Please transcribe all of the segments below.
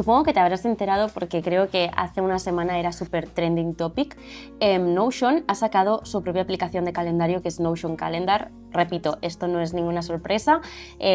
Supongo que te habrás enterado porque creo que hace una semana era súper trending topic. Notion ha sacado su propia aplicación de calendario que es Notion Calendar. Repito, esto no es ninguna sorpresa,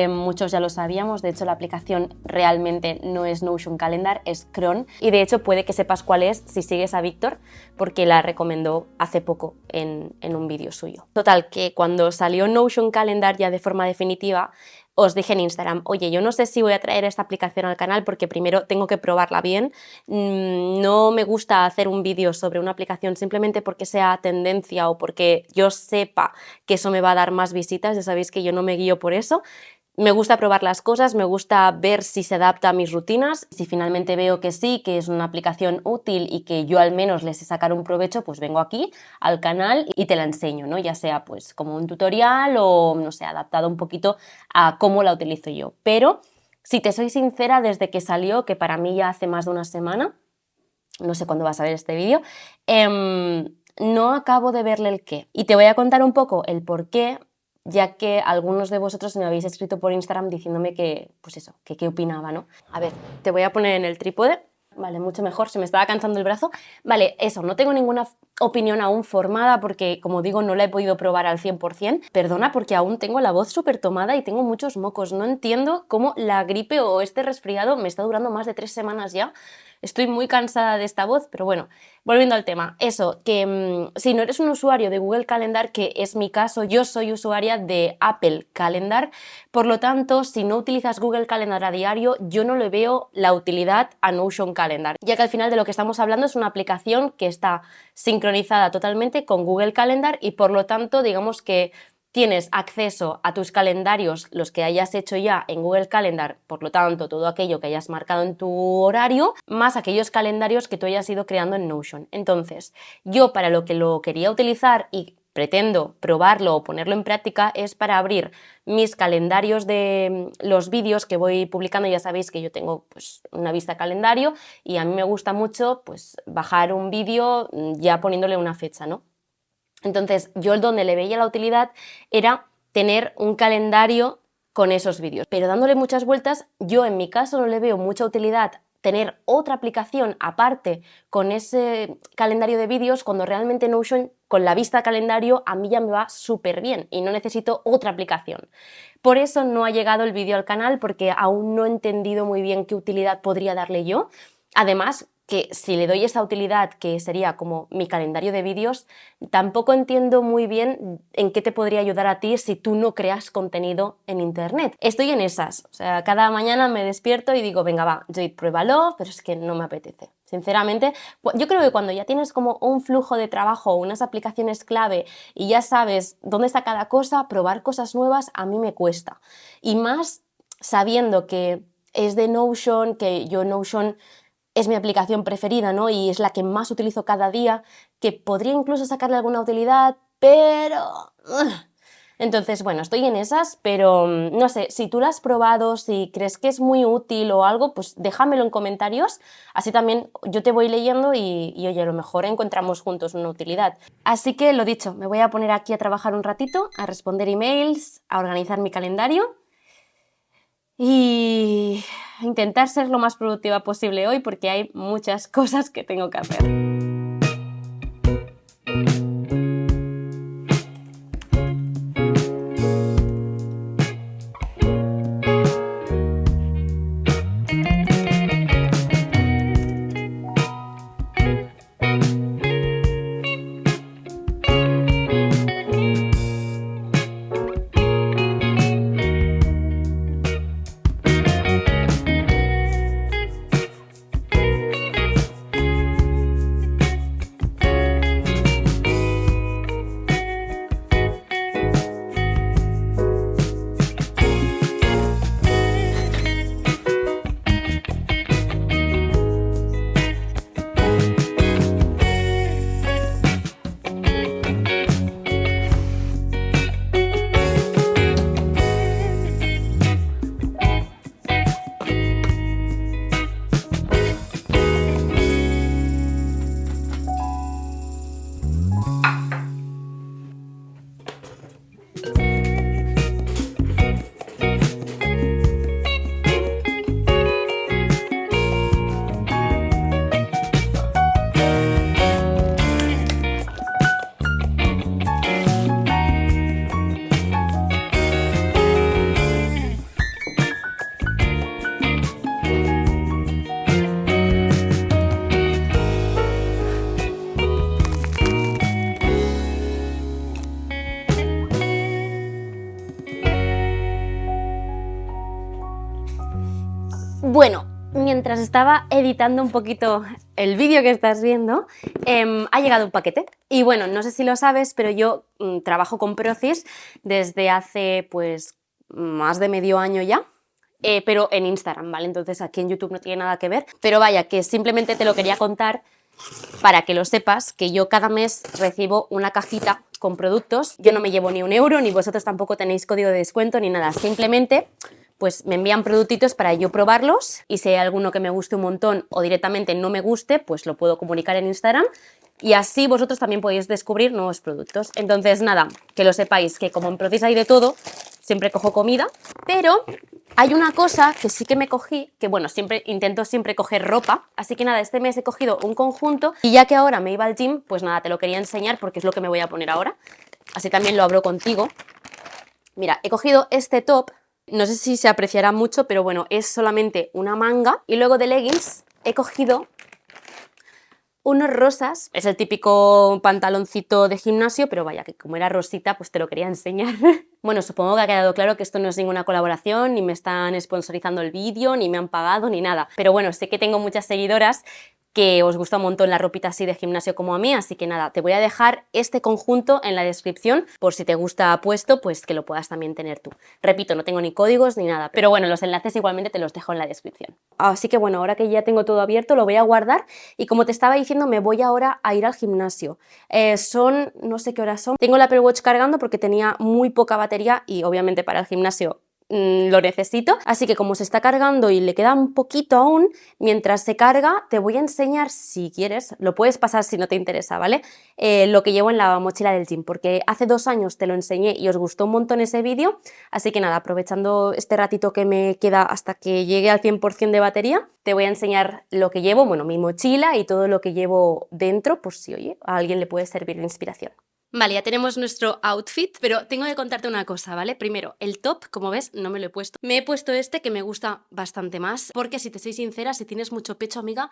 muchos ya lo sabíamos, de hecho la aplicación realmente no es Notion Calendar, es Cron, y de hecho puede que sepas cuál es si sigues a Víctor, porque la recomendó hace poco en un vídeo suyo. Total, que cuando salió Notion Calendar ya de forma definitiva, os dije en Instagram, oye, yo no sé si voy a traer esta aplicación al canal porque primero tengo que probarla bien, no me gusta hacer un vídeo sobre una aplicación simplemente porque sea tendencia o porque yo sepa que eso me va a dar más visitas, ya sabéis que yo no me guío por eso. Me gusta probar las cosas, me gusta ver si se adapta a mis rutinas. Si finalmente veo que sí, que es una aplicación útil y que yo al menos le sé sacar un provecho, pues vengo aquí al canal y te la enseño, ¿no? Ya sea pues como un tutorial o, no sé, adaptado un poquito a cómo la utilizo yo. Pero, si te soy sincera, desde que salió, que para mí ya hace más de una semana, no sé cuándo vas a ver este vídeo, no acabo de verle el qué. Y te voy a contar un poco el por qué, ya que algunos de vosotros me habéis escrito por Instagram diciéndome que, pues eso, que qué opinaba, ¿no? A ver, te voy a poner en el trípode. Vale, mucho mejor, se me estaba cansando el brazo. Vale, eso, no tengo ninguna opinión aún formada porque, como digo, no la he podido probar al 100%. Perdona porque aún tengo la voz súper tomada y tengo muchos mocos. No entiendo cómo la gripe o este resfriado me está durando más de 3 semanas ya. Estoy muy cansada de esta voz, pero bueno, volviendo al tema. Eso, que si no eres un usuario de Google Calendar, que es mi caso, yo soy usuaria de Apple Calendar, por lo tanto, si no utilizas Google Calendar a diario, yo no le veo la utilidad a Notion Calendar, ya que al final de lo que estamos hablando es una aplicación que está sincronizada totalmente con Google Calendar y por lo tanto, digamos que tienes acceso a tus calendarios, los que hayas hecho ya en Google Calendar, por lo tanto, todo aquello que hayas marcado en tu horario, más aquellos calendarios que tú hayas ido creando en Notion. Entonces, yo para lo que lo quería utilizar y pretendo probarlo o ponerlo en práctica es para abrir mis calendarios de los vídeos que voy publicando. Ya sabéis que yo tengo pues una vista calendario y a mí me gusta mucho pues bajar un vídeo ya poniéndole una fecha, ¿no? Entonces, yo donde le veía la utilidad era tener un calendario con esos vídeos. Pero dándole muchas vueltas, yo en mi caso no le veo mucha utilidad tener otra aplicación aparte con ese calendario de vídeos cuando realmente Notion con la vista calendario a mí ya me va súper bien y no necesito otra aplicación. Por eso no ha llegado el vídeo al canal porque aún no he entendido muy bien qué utilidad podría darle yo. Además, que si le doy esa utilidad que sería como mi calendario de vídeos, tampoco entiendo muy bien en qué te podría ayudar a ti si tú no creas contenido en internet. Estoy en esas, o sea, cada mañana me despierto y digo, venga va, Jade, pruébalo, pero es que no me apetece. Sinceramente, yo creo que cuando ya tienes como un flujo de trabajo o unas aplicaciones clave y ya sabes dónde está cada cosa, probar cosas nuevas a mí me cuesta. Y más sabiendo que es de Notion, que yo Notion es mi aplicación preferida, ¿no? Y es la que más utilizo cada día, que podría incluso sacarle alguna utilidad, pero... Entonces, bueno, estoy en esas, pero no sé, si tú la has probado, si crees que es muy útil o algo, pues déjamelo en comentarios, así también yo te voy leyendo y oye, a lo mejor encontramos juntos una utilidad. Así que lo dicho, me voy a poner aquí a trabajar un ratito, a responder emails, a organizar mi calendario y intentar ser lo más productiva posible hoy porque hay muchas cosas que tengo que hacer. Bueno, mientras estaba editando un poquito el vídeo que estás viendo, ha llegado un paquete. Y bueno, no sé si lo sabes, pero yo trabajo con Prozis desde hace pues más de medio año ya. Pero en Instagram, ¿vale? Entonces aquí en YouTube no tiene nada que ver. Pero vaya, que simplemente te lo quería contar para que lo sepas, que yo cada mes recibo una cajita con productos. Yo no me llevo ni un euro, ni vosotros tampoco tenéis código de descuento ni nada. Simplemente pues me envían productitos para yo probarlos y si hay alguno que me guste un montón o directamente no me guste, pues lo puedo comunicar en Instagram y así vosotros también podéis descubrir nuevos productos. Entonces nada, que lo sepáis, que como en Prozis hay de todo, siempre cojo comida, pero hay una cosa que sí que me cogí, que bueno, intento siempre coger ropa, así que nada, este mes he cogido un conjunto y ya que ahora me iba al gym, pues nada, te lo quería enseñar porque es lo que me voy a poner ahora, así también lo abro contigo. Mira, he cogido este top. No sé si se apreciará mucho, pero bueno, es solamente una manga. Y luego de leggings he cogido unos rosas. Es el típico pantaloncito de gimnasio, pero vaya, que como era rosita, pues te lo quería enseñar. Bueno, supongo que ha quedado claro que esto no es ninguna colaboración, ni me están sponsorizando el vídeo, ni me han pagado, ni nada. Pero bueno, sé que tengo muchas seguidoras que os gusta un montón la ropita así de gimnasio como a mí, así que nada, te voy a dejar este conjunto en la descripción por si te gusta puesto, pues que lo puedas también tener tú. Repito, no tengo ni códigos ni nada, pero bueno, los enlaces igualmente te los dejo en la descripción. Así que bueno, ahora que ya tengo todo abierto, lo voy a guardar y como te estaba diciendo, me voy ahora a ir al gimnasio. No sé qué horas son, tengo el Apple Watch cargando porque tenía muy poca batería y obviamente para el gimnasio lo necesito, así que como se está cargando y le queda un poquito aún, mientras se carga te voy a enseñar, si quieres, lo puedes pasar si no te interesa, ¿vale? Lo que llevo en la mochila del gym, porque hace 2 años te lo enseñé y os gustó un montón ese vídeo, así que nada, aprovechando este ratito que me queda hasta que llegue al 100% de batería, te voy a enseñar lo que llevo, bueno, mi mochila y todo lo que llevo dentro, por si, oye, a alguien le puede servir de inspiración. Vale, ya tenemos nuestro outfit, pero tengo que contarte una cosa, ¿vale? Primero, el top, como ves, no me lo he puesto. Me he puesto este que me gusta bastante más, porque si te soy sincera, si tienes mucho pecho, amiga,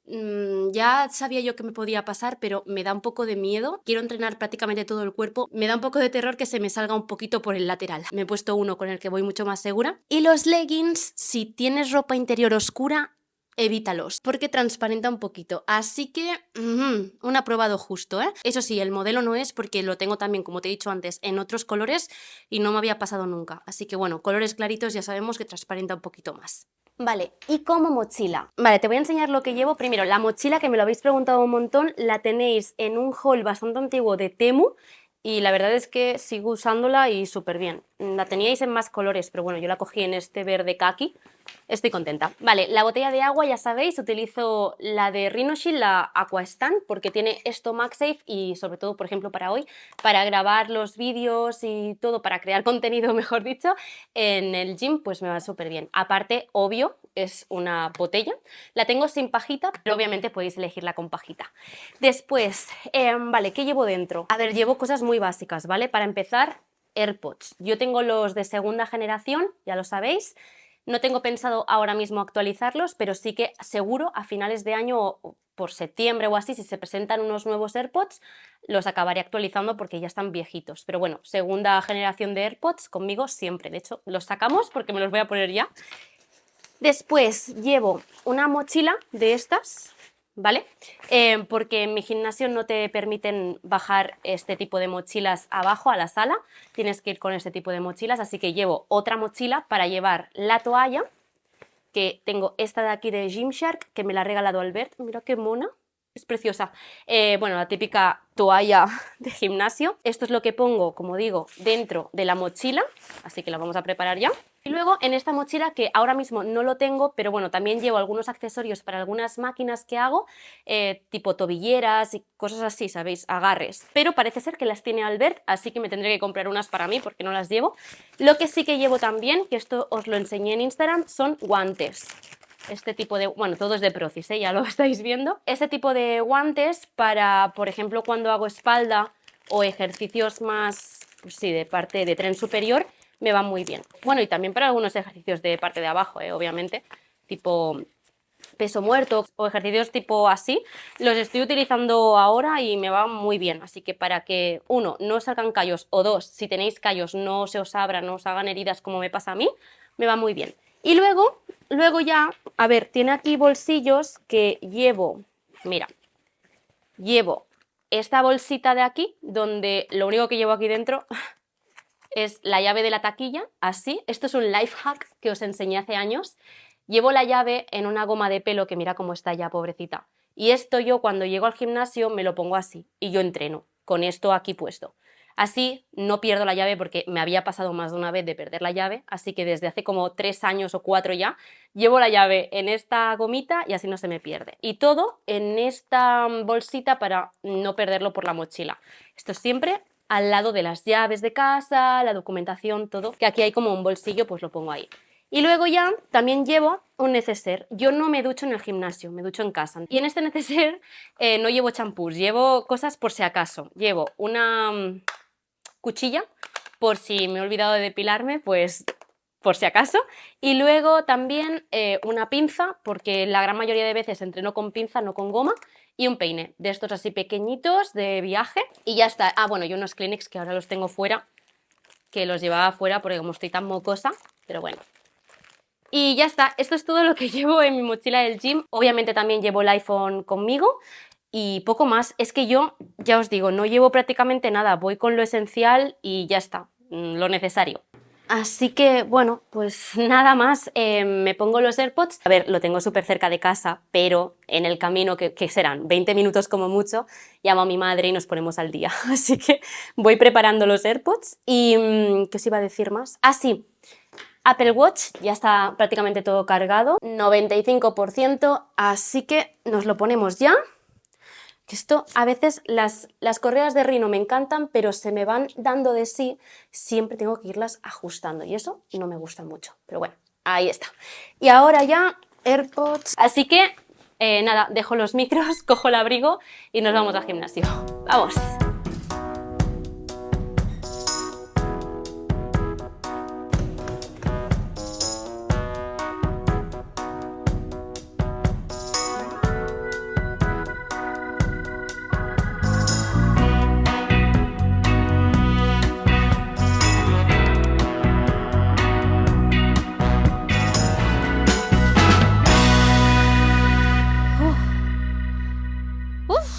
ya sabía yo que me podía pasar, pero me da un poco de miedo. Quiero entrenar prácticamente todo el cuerpo. Me da un poco de terror que se me salga un poquito por el lateral. Me he puesto uno con el que voy mucho más segura. Y los leggings, si tienes ropa interior oscura, evítalos, porque transparenta un poquito. Así que, un aprobado justo, ¿eh? Eso sí, el modelo no es porque lo tengo también, como te he dicho antes, en otros colores y no me había pasado nunca. Así que bueno, colores claritos ya sabemos que transparenta un poquito más. Vale, y como mochila. Vale, te voy a enseñar lo que llevo. Primero, la mochila, que me lo habéis preguntado un montón, la tenéis en un haul bastante antiguo de Temu y la verdad es que sigo usándola y súper bien. La teníais en más colores, pero bueno, yo la cogí en este verde kaki. Estoy contenta. Vale, la botella de agua, ya sabéis, utilizo la de Rhinoshield, la Aquastan, porque tiene esto MagSafe y sobre todo, por ejemplo, para hoy, para grabar los vídeos y todo, para crear contenido, mejor dicho, en el gym, pues me va súper bien. Aparte, obvio, es una botella. La tengo sin pajita, pero obviamente podéis elegirla con pajita. Después, vale, ¿qué llevo dentro? A ver, llevo cosas muy básicas, ¿vale? Para empezar, AirPods. Yo tengo los de segunda generación, ya lo sabéis. No tengo pensado ahora mismo actualizarlos, pero sí que seguro a finales de año o por septiembre o así, si se presentan unos nuevos AirPods, los acabaré actualizando porque ya están viejitos. Pero bueno, segunda generación de AirPods conmigo siempre. De hecho, los sacamos porque me los voy a poner ya. Después llevo una mochila de estas, ¿vale? Porque en mi gimnasio no te permiten bajar este tipo de mochilas abajo a la sala, tienes que ir con este tipo de mochilas, así que llevo otra mochila para llevar la toalla, que tengo esta de aquí de Gymshark, que me la ha regalado Albert, mira qué mona. Es preciosa. Bueno, la típica toalla de gimnasio. Esto es lo que pongo, como digo, dentro de la mochila, así que la vamos a preparar ya. Y luego en esta mochila, que ahora mismo no lo tengo, pero bueno, también llevo algunos accesorios para algunas máquinas que hago, tipo tobilleras y cosas así, ¿sabéis? Agarres. Pero parece ser que las tiene Albert, así que me tendré que comprar unas para mí porque no las llevo. Lo que sí que llevo también, que esto os lo enseñé en Instagram, son guantes. Este tipo de, bueno, todo es de Prozis, ¿eh? Ya lo estáis viendo. Este tipo de guantes para, por ejemplo, cuando hago espalda o ejercicios más, pues sí, de parte de tren superior, me va muy bien. Bueno, y también para algunos ejercicios de parte de abajo, obviamente, tipo peso muerto o ejercicios tipo así, los estoy utilizando ahora y me va muy bien. Así que para que, uno, no os salgan callos, o dos, si tenéis callos no se os abran, no os hagan heridas como me pasa a mí, me va muy bien. Y luego luego ya, a ver, tiene aquí bolsillos que llevo, mira, llevo esta bolsita de aquí, donde lo único que llevo aquí dentro es la llave de la taquilla, así. Esto es un life hack que os enseñé hace años. Llevo la llave en una goma de pelo que mira cómo está ya, pobrecita. Y esto yo cuando llego al gimnasio me lo pongo así y yo entreno con esto aquí puesto. Así no pierdo la llave porque me había pasado más de una vez de perder la llave, así que desde hace como 3 años o 4 ya llevo la llave en esta gomita y así no se me pierde. Y todo en esta bolsita para no perderlo por la mochila. Esto siempre al lado de las llaves de casa, la documentación, todo, que aquí hay como un bolsillo, pues lo pongo ahí. Y luego ya también llevo un neceser. Yo no me ducho en el gimnasio, me ducho en casa. Y en este neceser no llevo champús, llevo cosas por si acaso. Llevo una cuchilla, por si me he olvidado de depilarme, pues por si acaso. Y luego también una pinza, porque la gran mayoría de veces entreno con pinza, no con goma. Y un peine, de estos así pequeñitos de viaje. Y ya está. Ah, bueno, y unos Kleenex que ahora los tengo fuera, que los llevaba fuera porque como estoy tan mocosa, pero bueno. Y ya está, esto es todo lo que llevo en mi mochila del gym. Obviamente también llevo el iPhone conmigo y poco más. Es que yo, ya os digo, no llevo prácticamente nada, voy con lo esencial y ya está, lo necesario. Así que, bueno, pues nada más, me pongo los AirPods. A ver, lo tengo súper cerca de casa, pero en el camino, que serán 20 minutos como mucho, llamo a mi madre y nos ponemos al día. Así que voy preparando los AirPods y... ¿qué os iba a decir más? Ah, sí. Apple Watch ya está prácticamente todo cargado, 95%, así que nos lo ponemos ya. Que esto, a veces las correas de Rino me encantan, pero se me van dando de sí, siempre tengo que irlas ajustando y eso no me gusta mucho, pero bueno, ahí está. Y ahora ya AirPods, así que nada, dejo los micros, cojo el abrigo y nos vamos al gimnasio. ¡Vamos!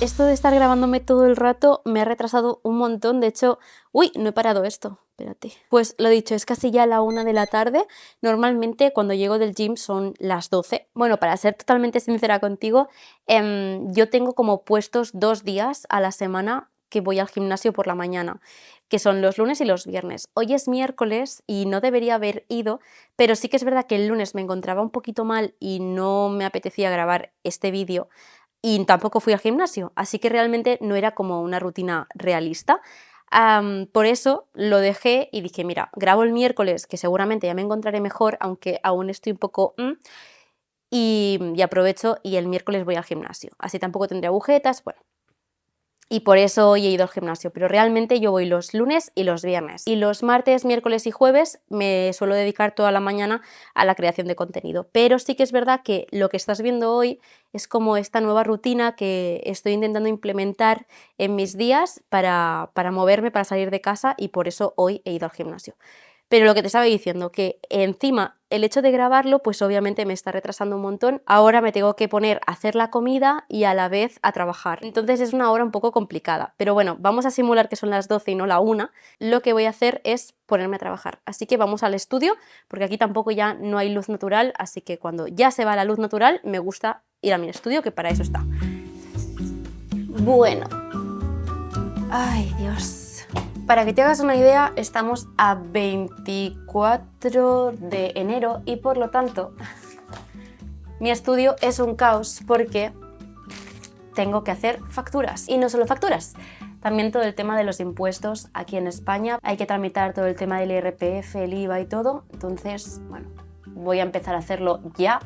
Esto de estar grabándome todo el rato me ha retrasado un montón, de hecho... ¡Uy! No he parado esto, espérate. Pues lo dicho, es casi ya la 1 de la tarde, normalmente cuando llego del gym son las 12. Bueno, para ser totalmente sincera contigo, yo tengo como puestos 2 días a la semana que voy al gimnasio por la mañana, que son los lunes y los viernes. Hoy es miércoles y no debería haber ido, pero sí que es verdad que el lunes me encontraba un poquito mal y no me apetecía grabar este vídeo, y tampoco fui al gimnasio, así que realmente no era como una rutina realista. Por eso lo dejé y dije, mira, grabo el miércoles, que seguramente ya me encontraré mejor, aunque aún estoy un poco... y aprovecho y el miércoles voy al gimnasio. Así tampoco tendré agujetas, bueno. Y por eso hoy he ido al gimnasio, pero realmente yo voy los lunes y los viernes. Y los martes, miércoles y jueves me suelo dedicar toda la mañana a la creación de contenido. Pero sí que es verdad que lo que estás viendo hoy es como esta nueva rutina que estoy intentando implementar en mis días para moverme, para salir de casa, y por eso hoy he ido al gimnasio. Pero lo que te estaba diciendo, que encima el hecho de grabarlo, pues obviamente me está retrasando un montón. Ahora me tengo que poner a hacer la comida y a la vez a trabajar. Entonces es una hora un poco complicada. Pero bueno, vamos a simular que son las 12 y no la 1. Lo que voy a hacer es ponerme a trabajar. Así que vamos al estudio, porque aquí tampoco ya no hay luz natural. Así que cuando ya se va la luz natural, me gusta ir a mi estudio, que para eso está. Bueno. Ay, Dios. Para que te hagas una idea, estamos a 24 de enero y por lo tanto mi estudio es un caos porque tengo que hacer facturas. Y no solo facturas, también todo el tema de los impuestos aquí en España. Hay que tramitar todo el tema del IRPF, el IVA y todo. Entonces, bueno, voy a empezar a hacerlo ya,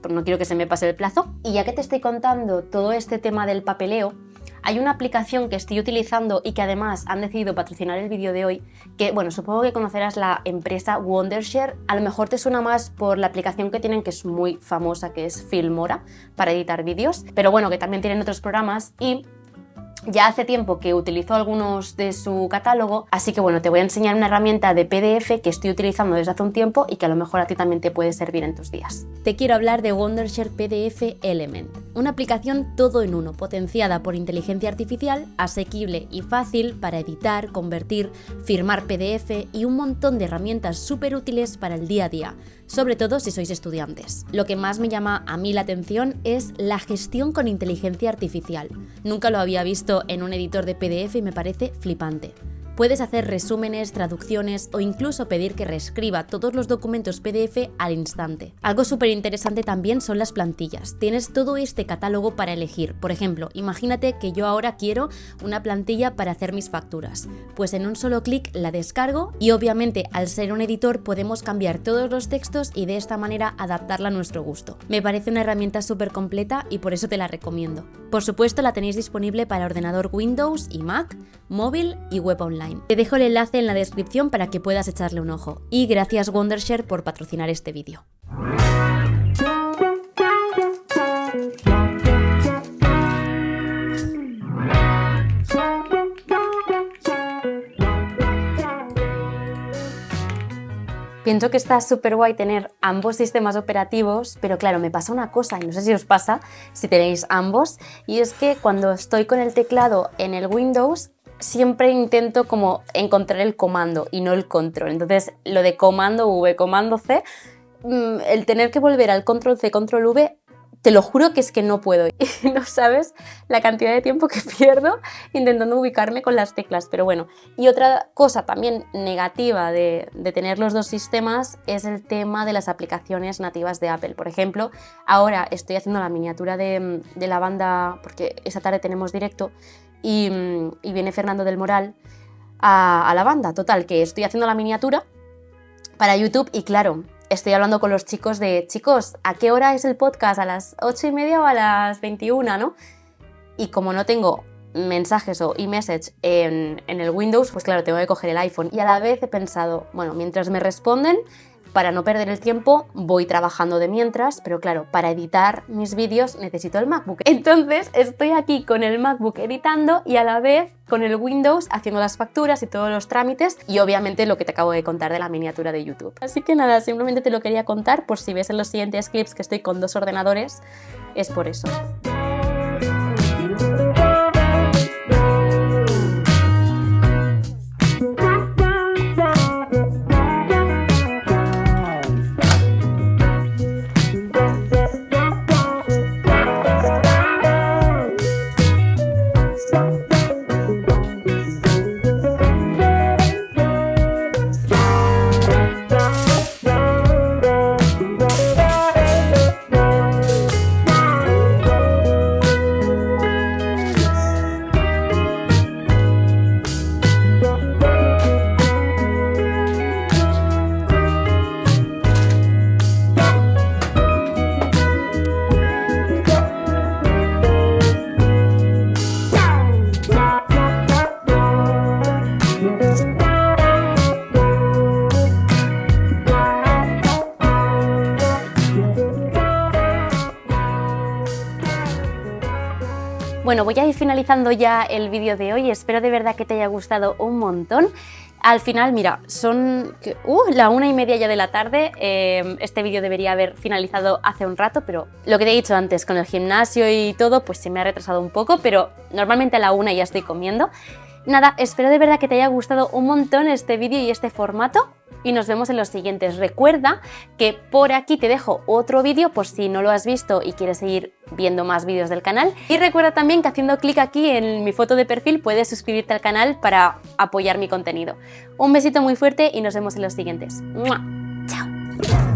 pero no quiero que se me pase el plazo. Y ya que te estoy contando todo este tema del papeleo, hay una aplicación que estoy utilizando y que además han decidido patrocinar el vídeo de hoy, que bueno, supongo que conocerás la empresa Wondershare. A lo mejor te suena más por la aplicación que tienen, que es muy famosa, que es Filmora, para editar vídeos, pero bueno, que también tienen otros programas. Y Ya hace tiempo que utilizo algunos de su catálogo, así que bueno, te voy a enseñar una herramienta de PDF que estoy utilizando desde hace un tiempo y que a lo mejor a ti también te puede servir en tus días. Te quiero hablar de Wondershare PDF Element, una aplicación todo en uno, potenciada por inteligencia artificial, asequible y fácil para editar, convertir, firmar PDF y un montón de herramientas súper útiles para el día a día, sobre todo si sois estudiantes. Lo que más me llama a mí la atención es la gestión con inteligencia artificial. Nunca lo había visto en un editor de PDF y me parece flipante. Puedes hacer resúmenes, traducciones o incluso pedir que reescriba todos los documentos PDF al instante. Algo súper interesante también son las plantillas. Tienes todo este catálogo para elegir. Por ejemplo, imagínate que yo ahora quiero una plantilla para hacer mis facturas. Pues en un solo clic la descargo y obviamente al ser un editor podemos cambiar todos los textos y de esta manera adaptarla a nuestro gusto. Me parece una herramienta súper completa y por eso te la recomiendo. Por supuesto la tenéis disponible para ordenador Windows y Mac, móvil y web online. Te dejo el enlace en la descripción para que puedas echarle un ojo. Y gracias Wondershare por patrocinar este vídeo. Pienso que está súper guay tener ambos sistemas operativos, pero claro, me pasa una cosa, y no sé si os pasa, si tenéis ambos, y es que cuando estoy con el teclado en el Windows, siempre intento como encontrar el comando y no el control. Entonces, lo de comando V, comando C, el tener que volver al control C, control V, te lo juro que es que no puedo. Y no sabes la cantidad de tiempo que pierdo intentando ubicarme con las teclas, pero bueno. Y otra cosa también negativa de tener los dos sistemas es el tema de las aplicaciones nativas de Apple. Por ejemplo, ahora estoy haciendo la miniatura de la banda, porque esa tarde tenemos directo, y viene Fernando del Moral a la banda. Total, que estoy haciendo la miniatura para YouTube y claro, estoy hablando con los chicos de, chicos, ¿a qué hora es el podcast? ¿A las 8:30 o a las 21, no? Y como no tengo mensajes o e-message en el Windows, pues claro, tengo que coger el iPhone. Y a la vez he pensado, bueno, mientras me responden, para no perder el tiempo, voy trabajando de mientras, pero claro, para editar mis vídeos necesito el MacBook. Entonces estoy aquí con el MacBook editando y a la vez con el Windows haciendo las facturas y todos los trámites y obviamente lo que te acabo de contar de la miniatura de YouTube. Así que nada, simplemente te lo quería contar por si ves en los siguientes clips que estoy con dos ordenadores, es por eso. Bueno, voy a ir finalizando ya el vídeo de hoy, espero de verdad que te haya gustado un montón. Al final, mira, son la 1:30 ya de la tarde, este vídeo debería haber finalizado hace un rato, pero lo que te he dicho antes, con el gimnasio y todo, pues se me ha retrasado un poco, pero normalmente a la 1 ya estoy comiendo. Nada, espero de verdad que te haya gustado un montón este vídeo y este formato. Y nos vemos en los siguientes. Recuerda que por aquí te dejo otro vídeo por si no lo has visto y quieres seguir viendo más vídeos del canal. Y recuerda también que haciendo clic aquí en mi foto de perfil puedes suscribirte al canal para apoyar mi contenido. Un besito muy fuerte y nos vemos en los siguientes. ¡Mua! ¡Chao!